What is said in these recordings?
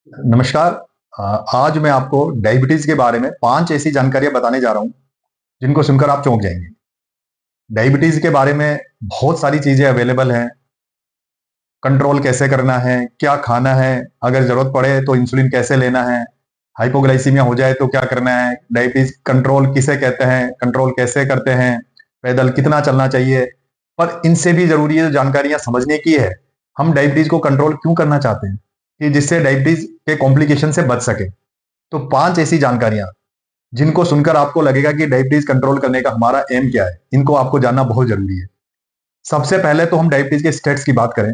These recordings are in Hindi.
नमस्कार। आज मैं आपको डायबिटीज के बारे में 5 ऐसी जानकारियां बताने जा रहा हूं जिनको सुनकर आप चौंक जाएंगे। डायबिटीज के बारे में बहुत सारी चीजें अवेलेबल हैं। कंट्रोल कैसे करना है, क्या खाना है, अगर जरूरत पड़े तो इंसुलिन कैसे लेना है, हाइपोग्लाइसीमिया हो जाए तो क्या करना है, डायबिटीज कंट्रोल किसे कहते हैं, कंट्रोल कैसे करते हैं, पैदल कितना चलना चाहिए। पर इनसे भी जरूरी है जानकारियां समझने की है, हम डायबिटीज को कंट्रोल क्यों करना चाहते हैं कि जिससे डायबिटीज के कॉम्प्लिकेशन से बच सके। तो 5 ऐसी जानकारियां जिनको सुनकर आपको लगेगा कि डायबिटीज कंट्रोल करने का हमारा एम क्या है, इनको आपको जानना बहुत जरूरी है। सबसे पहले तो हम डायबिटीज के स्टेट्स की बात करें।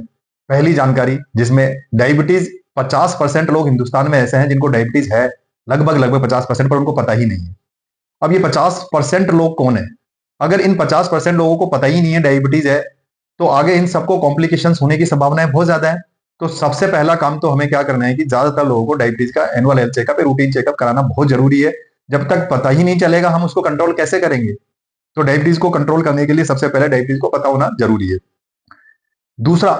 पहली जानकारी जिसमें डायबिटीज 50% लोग हिंदुस्तान में ऐसे हैं जिनको डायबिटीज है, लगभग लगभग 50%, पर उनको पता ही नहीं है। अब ये 50% लोग कौन है? अगर इन 50% लोगों को पता ही नहीं है डायबिटीज है, तो आगे इन सबको कॉम्प्लिकेशंस होने की संभावनाएं बहुत ज्यादा है। तो सबसे पहला काम तो हमें क्या करना है कि ज्यादातर लोगों को डायबिटीज का एनुअल हेल्थ चेकअप या रूटीन चेकअप कराना बहुत जरूरी है। जब तक पता ही नहीं चलेगा हम उसको कंट्रोल कैसे करेंगे? तो डायबिटीज को कंट्रोल करने के लिए सबसे पहले डायबिटीज को पता होना जरूरी है। दूसरा,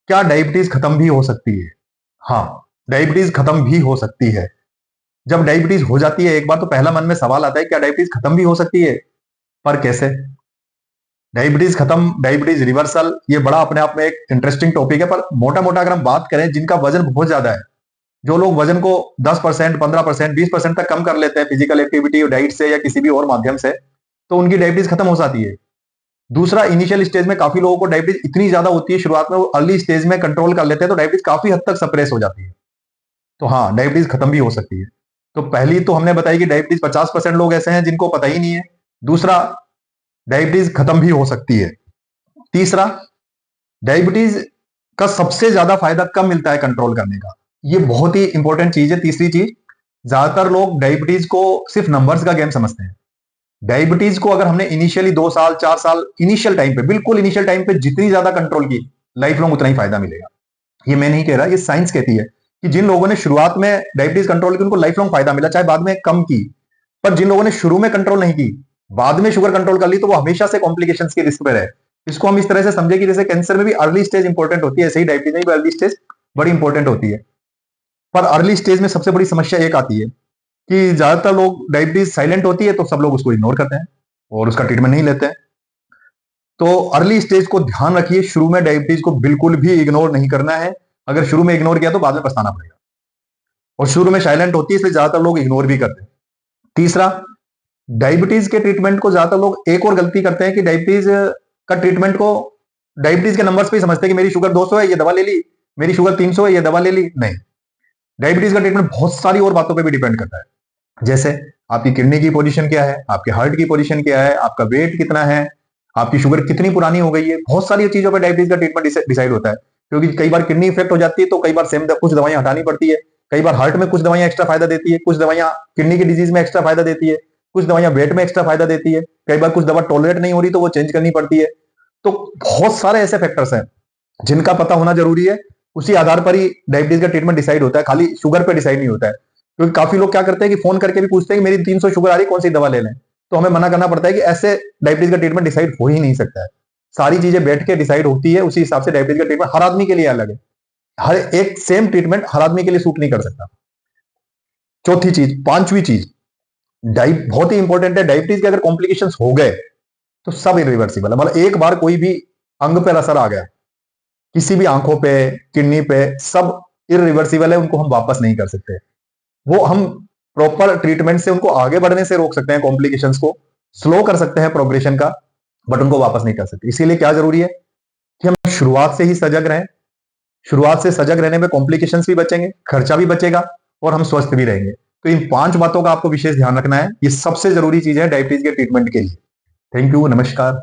क्या डायबिटीज खत्म भी हो सकती है? हाँ, डायबिटीज खत्म भी हो सकती है। जब डायबिटीज हो जाती है एक बार, तो पहला मन में सवाल आता है, क्या डायबिटीज खत्म भी हो सकती है? पर कैसे? डायबिटीज खत्म, डायबिटीज रिवर्सल, ये बड़ा अपने आप में एक इंटरेस्टिंग टॉपिक है। पर मोटा मोटा अगर हम बात करें, जिनका वजन बहुत ज्यादा है, जो लोग वजन को 10%, 15%, 20% तक कम कर लेते हैं फिजिकल एक्टिविटी, डाइट से या किसी भी और माध्यम से, तो उनकी डायबिटीज खत्म हो जाती है। दूसरा, इनिशियल स्टेज में काफी लोगों को डायबिटीज इतनी ज्यादा होती है, शुरुआत में वो अर्ली स्टेज में कंट्रोल कर लेते हैं, तो डायबिटीज काफी हद तक सप्रेस हो जाती है। तो हाँ, डायबिटीज खत्म भी हो सकती है। तो पहली तो हमने बताई कि डायबिटीज 50% लोग ऐसे हैं जिनको पता ही नहीं है। दूसरा, डायबिटीज खत्म भी हो सकती है। तीसरा, डायबिटीज का सबसे ज्यादा फायदा कब मिलता है कंट्रोल करने का? ये बहुत ही इंपॉर्टेंट चीज है। तीसरी चीज, ज्यादातर लोग डायबिटीज को सिर्फ नंबर्स का गेम समझते हैं। डायबिटीज को अगर हमने इनिशियली 2 साल 4 साल इनिशियल टाइम पे, बिल्कुल इनिशियल टाइम पे जितनी ज्यादा कंट्रोल की, लाइफ लॉन्ग उतना ही फायदा मिलेगा। ये मैं नहीं कह रहा, ये साइंस कहती है कि जिन लोगों ने शुरुआत में डायबिटीज कंट्रोल की उनको लाइफ लॉन्ग फायदा मिला, चाहे बाद में कम की। पर जिन लोगों ने शुरू में कंट्रोल नहीं की, बाद में शुगर कंट्रोल कर ली, तो वो हमेशा से कॉम्प्लिकेशन के रिस्क पे रहे। इसको हम इस तरह से समझे कि जैसे कैंसर में भी अर्ली स्टेज इंपॉर्टेंट होती है, ऐसे ही डायबिटीज में भी अर्ली स्टेज बड़ी इंपॉर्टेंट होती है। पर अर्ली स्टेज में सबसे बड़ी समस्या एक आती है कि ज्यादातर लोग, डायबिटीज साइलेंट होती है तो सब लोग उसको इग्नोर करते हैं और उसका ट्रीटमेंट नहीं लेते हैं। तो अर्ली स्टेज को ध्यान रखिए, शुरू में डायबिटीज को बिल्कुल भी इग्नोर नहीं करना है। अगर शुरू में इग्नोर किया तो बाद में पछताना पड़ेगा। और शुरू में साइलेंट होती है, इसलिए ज्यादातर लोग इग्नोर भी करते हैं। तीसरा, डायबिटीज के ट्रीटमेंट को ज्यादातर लोग एक और गलती करते हैं कि डायबिटीज का ट्रीटमेंट को डायबिटीज के नंबर्स पे ही समझते हैं कि मेरी शुगर 200 है, ये दवा ले ली, मेरी शुगर 300 है, ये दवा ले ली। नहीं, डायबिटीज का ट्रीटमेंट बहुत सारी और बातों पे भी डिपेंड करता है। जैसे आपकी किडनी की पोजीशन क्या है, आपके हार्ट की पोजीशन क्या है, आपका वेट कितना है, आपकी शुगर कितनी पुरानी हो गई है, बहुत सारी चीजों पर डायबिटीज का ट्रीटमेंट डिसाइड होता है। क्योंकि कई बार किडनी इफेक्ट हो जाती है, तो कई बार सेम कुछ दवाइयां हटानी पड़ती है। कई बार हार्ट में कुछ दवाइयां एक्स्ट्रा फायदा देती है, कुछ दवाइयां किडनी की डिजीज में एक्स्ट्रा फायदा देती है, कुछ दवाइयां वेट में एक्स्ट्रा फायदा देती है, कई बार कुछ दवा टॉलरेट नहीं हो रही तो वो चेंज करनी पड़ती है। तो बहुत सारे ऐसे फैक्टर्स हैं जिनका पता होना जरूरी है। उसी आधार पर ही डायबिटीज का ट्रीटमेंट डिसाइड होता है, खाली शुगर पर डिसाइड नहीं होता है। क्योंकि काफी लोग क्या करते हैं कि फोन करके भी पूछते हैं कि मेरी 300 शुगर आ रही, कौन सी दवा ले लें? तो हमें मना करना पड़ता है कि ऐसे डायबिटीज का ट्रीटमेंट डिसाइड हो ही नहीं सकता है। सारी चीजें बैठ के डिसाइड होती है, उसी हिसाब से डायबिटीज का ट्रीटमेंट हर आदमी के लिए अलग है। हर एक सेम ट्रीटमेंट हर आदमी के लिए सूट नहीं कर सकता। चौथी चीज, पांचवी चीज, बहुत ही इंपॉर्टेंट है, डायबिटीज के अगर कॉम्प्लिकेशन हो गए तो सब इरिवर्सिबल है। मतलब एक बार कोई भी अंग पर असर आ गया, किसी भी आंखों पे, किडनी पे, सब इरिवर्सिबल है, उनको हम वापस नहीं कर सकते। वो हम प्रॉपर ट्रीटमेंट से उनको आगे बढ़ने से रोक सकते हैं, कॉम्प्लिकेशंस को स्लो कर सकते हैं प्रोग्रेशन का, बट उनको वापस नहीं कर सकते। इसीलिए क्या जरूरी है कि हम शुरुआत से ही सजग रहें। शुरुआत से सजग रहने में कॉम्प्लिकेशंस भी बचेंगे, खर्चा भी बचेगा और हम स्वस्थ भी रहेंगे। तो इन 5 बातों का आपको विशेष ध्यान रखना है, ये सबसे जरूरी चीज है डायबिटीज के ट्रीटमेंट के लिए। थैंक यू, नमस्कार।